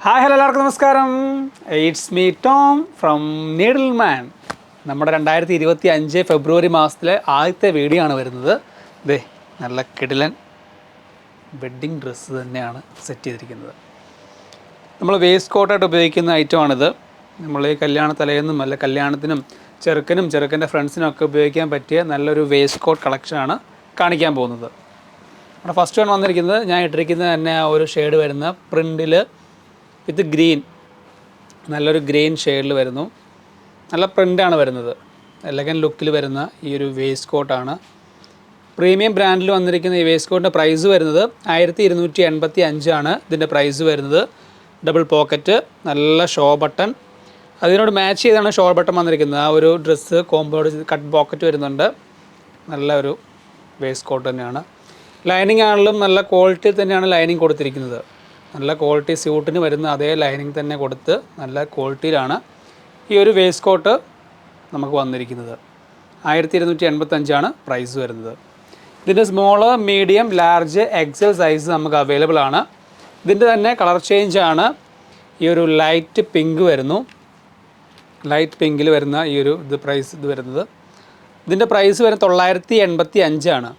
Hi hello എല്ലാവർക്കും നമസ്കാരം. It's me Tom from Needleman. നമ്മുടെ 2025 ഫെബ്രുവരി മാസത്തിലെ ആദ്യത്തെ വീഡിയോ ആണ് വരുന്നത്. ദേ നല്ല കിടിലൻ വെഡ്ഡിങ് ഡ്രസ്സ് തന്നെയാണ് സെറ്റ് ചെയ്തിരിക്കുന്നത്. നമ്മൾ വേസ്റ്റ് കോട്ടായിട്ട് ഉപയോഗിക്കുന്ന ഐറ്റമാണിത്. നമ്മൾ ഈ കല്യാണ തലേന്നും അല്ല കല്യാണത്തിനും ചെറുക്കൻ്റെ ഫ്രണ്ട്സിനും ഒക്കെ ഉപയോഗിക്കാൻ പറ്റിയ നല്ലൊരു വേസ്റ്റ് കോട്ട് കളക്ഷനാണ് കാണിക്കാൻ പോകുന്നത്. നമ്മുടെ ഫസ്റ്റ് വൺ വന്നിരിക്കുന്നത് ഞാൻ ഇട്ടിരിക്കുന്നത് തന്നെ ആ ഒരു ഷെയ്ഡ് വരുന്ന പ്രിൻറ്റിൽ വിത്ത് ഗ്രീൻ, നല്ലൊരു ഗ്രീൻ ഷെയ്ഡിൽ വരുന്നു. നല്ല പ്രിൻ്റാണ് വരുന്നത്. എലഗൻ ലുക്കിൽ വരുന്ന ഈ ഒരു വേസ്റ്റ് കോട്ടാണ്. പ്രീമിയം ബ്രാൻഡിൽ വന്നിരിക്കുന്ന ഈ വേസ്റ്റ് കോട്ടിൻ്റെ പ്രൈസ് വരുന്നത് 1285 ആണ് ഇതിൻ്റെ പ്രൈസ് വരുന്നത്. ഡബിൾ പോക്കറ്റ്, നല്ല ഷോ ബട്ടൺ, അതിനോട് മാച്ച് ചെയ്താണ് ഷോ ബട്ടൺ വന്നിരിക്കുന്നത്. ആ ഒരു ഡ്രസ്സ് കോമ്പോട് കട്ട് പോക്കറ്റ് വരുന്നുണ്ട്. നല്ല ഒരു വേസ്റ്റ് കോട്ട് തന്നെയാണ്. ലൈനിങ് ആണെങ്കിലും നല്ല ക്വാളിറ്റി തന്നെയാണ് ലൈനിങ് കൊടുത്തിരിക്കുന്നത്. നല്ല ക്വാളിറ്റി സ്യൂട്ടിന് വരുന്ന അതേ ലൈനിങ് തന്നെ കൊടുത്ത് നല്ല ക്വാളിറ്റിയിലാണ് ഈ ഒരു വേസ്റ്റ് കോട്ട് നമുക്ക് വന്നിരിക്കുന്നത്. 1285 ആണ് പ്രൈസ് വരുന്നത്. ഇതിൻ്റെ small, medium, large, XL size നമുക്ക് അവൈലബിൾ ആണ്. ഇതിൻ്റെ തന്നെ കളർ ചേഞ്ച് ആണ്. ഈ ഒരു ലൈറ്റ് പിങ്ക് വരുന്നു. ലൈറ്റ് പിങ്കിൽ വരുന്ന ഈ ഒരു പ്രൈസ് വരുന്നത്. ഇതിൻ്റെ പ്രൈസ് വരുന്നത് 985 ആണ്.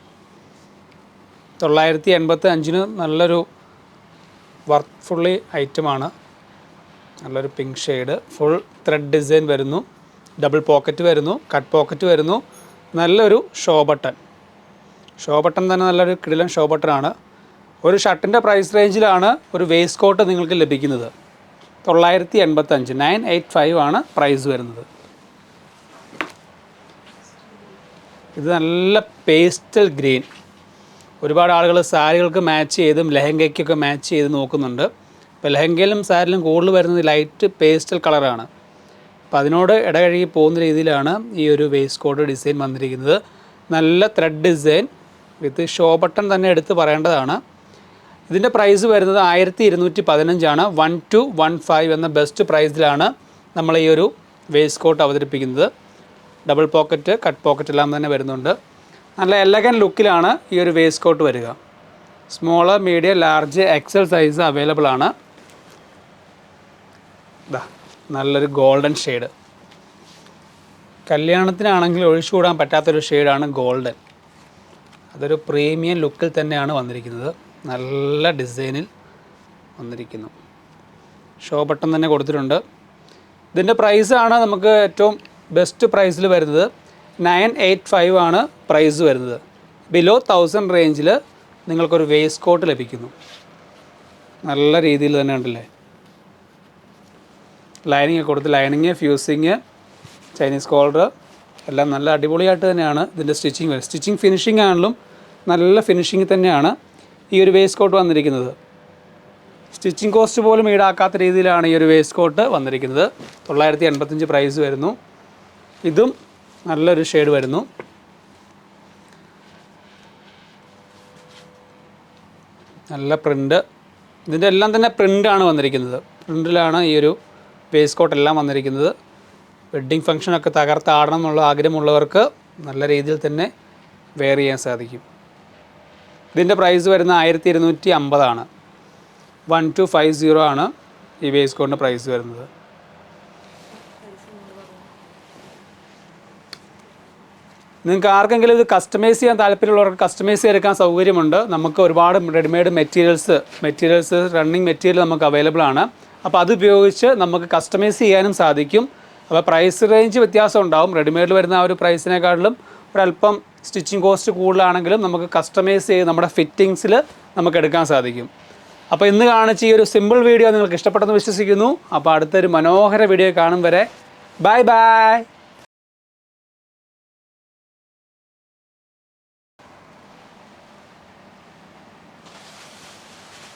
985 നല്ലൊരു വർക്ക്ഫുള്ളി ഐറ്റമാണ്. നല്ലൊരു pink shade, full thread design വരുന്നു. ഡബിൾ പോക്കറ്റ് വരുന്നു, കട്ട് പോക്കറ്റ് വരുന്നു. നല്ലൊരു ഷോ ബട്ടൺ തന്നെ നല്ലൊരു കിടിലൻ ഷോ ബട്ടനാണ്. ഒരു ഷർട്ടിൻ്റെ പ്രൈസ് റേഞ്ചിലാണ് ഒരു വേസ്റ്റ് കോട്ട് നിങ്ങൾക്ക് ലഭിക്കുന്നത്. 985 985 ആണ് പ്രൈസ് വരുന്നത്. ഇത് നല്ല പേസ്റ്റൽ ഗ്രീൻ. ഒരുപാട് ആളുകൾ സാരികൾക്ക് മാച്ച് ചെയ്തും ലെഹങ്കയ്ക്കൊക്കെ മാച്ച് ചെയ്ത് നോക്കുന്നുണ്ട്. ഇപ്പോൾ ലെഹങ്കയിലും സാരിയിലും കൂടുതൽ വരുന്നത് ലൈറ്റ് പേസ്റ്റൽ കളറാണ്. അപ്പോൾ അതിനോട് ഇടകഴുകി പോകുന്ന രീതിയിലാണ് ഈ ഒരു വേസ്റ്റ് കോട്ട് ഡിസൈൻ വന്നിരിക്കുന്നത്. നല്ല ത്രെഡ് ഡിസൈൻ വിത്ത് ഷോ ബട്ടൺ തന്നെ എടുത്ത് പറയേണ്ടതാണ്. ഇതിൻ്റെ പ്രൈസ് വരുന്നത് 1215 ആണ്. 1215 എന്ന ബെസ്റ്റ് പ്രൈസിലാണ് നമ്മൾ ഈ ഒരു വേസ്റ്റ് കോട്ട് അവതരിപ്പിക്കുന്നത്. ഡബിൾ പോക്കറ്റ്, കട്ട് പോക്കറ്റ് എല്ലാം തന്നെ വരുന്നുണ്ട്. നല്ല എലഗൻ ലുക്കിലാണ് ഈ ഒരു വേസ്റ്റ് കോട്ട് വരിക. Small, medium, large, XL size available ആണ്. നല്ലൊരു ഗോൾഡൻ ഷെയ്ഡ്. കല്യാണത്തിനാണെങ്കിൽ ഒഴിച്ചുകൂടാൻ പറ്റാത്തൊരു ഷെയ്ഡാണ് ഗോൾഡൻ. അതൊരു പ്രീമിയം ലുക്കിൽ തന്നെയാണ് വന്നിരിക്കുന്നത്. നല്ല ഡിസൈനിൽ വന്നിരിക്കുന്നു. ഷോ ബട്ടൺ തന്നെ കൊടുത്തിട്ടുണ്ട്. ഇതിൻ്റെ പ്രൈസാണ് നമുക്ക് ഏറ്റവും ബെസ്റ്റ് പ്രൈസിൽ വരുന്നത്. 985 ആണ് പ്രൈസ് വരുന്നത്. ബിലോ 1000 റേഞ്ചിൽ നിങ്ങൾക്കൊരു വേസ്റ്റ് കോട്ട് ലഭിക്കുന്നു. നല്ല രീതിയിൽ തന്നെ ഉണ്ടല്ലേ. ലൈനിങ് കൊടുത്ത് ലൈനിങ്, ഫ്യൂസിങ്, ചൈനീസ് കോളർ എല്ലാം നല്ല അടിപൊളിയായിട്ട് തന്നെയാണ് ഇതിൻ്റെ സ്റ്റിച്ചിങ് വരുന്നത്. സ്റ്റിച്ചിങ് ഫിനിഷിംഗ് ആണെങ്കിലും നല്ല ഫിനിഷിങ് തന്നെയാണ് ഈ ഒരു വേസ്റ്റ് കോട്ട് വന്നിരിക്കുന്നത്. സ്റ്റിച്ചിങ് കോസ്റ്റ് പോലും ഈടാക്കാത്ത രീതിയിലാണ് ഈ ഒരു വേസ്റ്റ് കോട്ട് വന്നിരിക്കുന്നത്. 985 പ്രൈസ് വരുന്നു. ഇതും നല്ലൊരു ഷെയ്ഡ് വരുന്നു. നല്ല പ്രിൻ്റ്. ഇതിൻ്റെ എല്ലാം തന്നെ പ്രിൻ്റാണ് വന്നിരിക്കുന്നത്. പ്രിൻ്റിലാണ് ഈ ഒരു വേസ്റ്റ് കോട്ട് എല്ലാം വന്നിരിക്കുന്നത്. വെഡ്ഡിങ് ഫംഗ്ഷനൊക്കെ തകർത്താടണം എന്നുള്ള ആഗ്രഹമുള്ളവർക്ക് നല്ല രീതിയിൽ തന്നെ വെയർ ചെയ്യാൻ സാധിക്കും. ഇതിൻ്റെ പ്രൈസ് വരുന്നത് 1250 ആണ്. 1250 ആണ് ഈ വേസ്റ്റ് കോട്ടിൻ്റെ പ്രൈസ് വരുന്നത്. നിങ്ങൾക്ക് ആർക്കെങ്കിലും ഇത് കസ്റ്റമൈസ് ചെയ്യാൻ താല്പര്യമുള്ളവർക്ക് കസ്റ്റമൈസ് ചെയ്തെടുക്കാൻ സൗകര്യമുണ്ട്. നമുക്ക് ഒരുപാട് റെഡിമെയ്ഡ് മെറ്റീരിയൽസ് റണ്ണിങ് മെറ്റീരിയൽ നമുക്ക് അവൈലബിൾ ആണ്. അപ്പോൾ അത് ഉപയോഗിച്ച് നമുക്ക് കസ്റ്റമൈസ് ചെയ്യാനും സാധിക്കും. അപ്പോൾ പ്രൈസ് റേഞ്ച് വ്യത്യാസം ഉണ്ടാവും. റെഡിമെയ്ഡിൽ വരുന്ന ആ ഒരു പ്രൈസിനെക്കാട്ടിലും ഒരല്പം സ്റ്റിച്ചിങ് കോസ്റ്റ് കൂടുതലാണെങ്കിലും നമുക്ക് കസ്റ്റമൈസ് ചെയ്ത് നമ്മുടെ ഫിറ്റിങ്സിൽ നമുക്ക് എടുക്കാൻ സാധിക്കും. അപ്പോൾ ഇന്ന് കാണിച്ച ഈ ഒരു സിമ്പിൾ വീഡിയോ നിങ്ങൾക്ക് ഇഷ്ടപ്പെട്ടെന്ന് വിശ്വസിക്കുന്നു. അപ്പോൾ അടുത്തൊരു മനോഹര വീഡിയോ കാണും വരെ ബൈ ബൈ.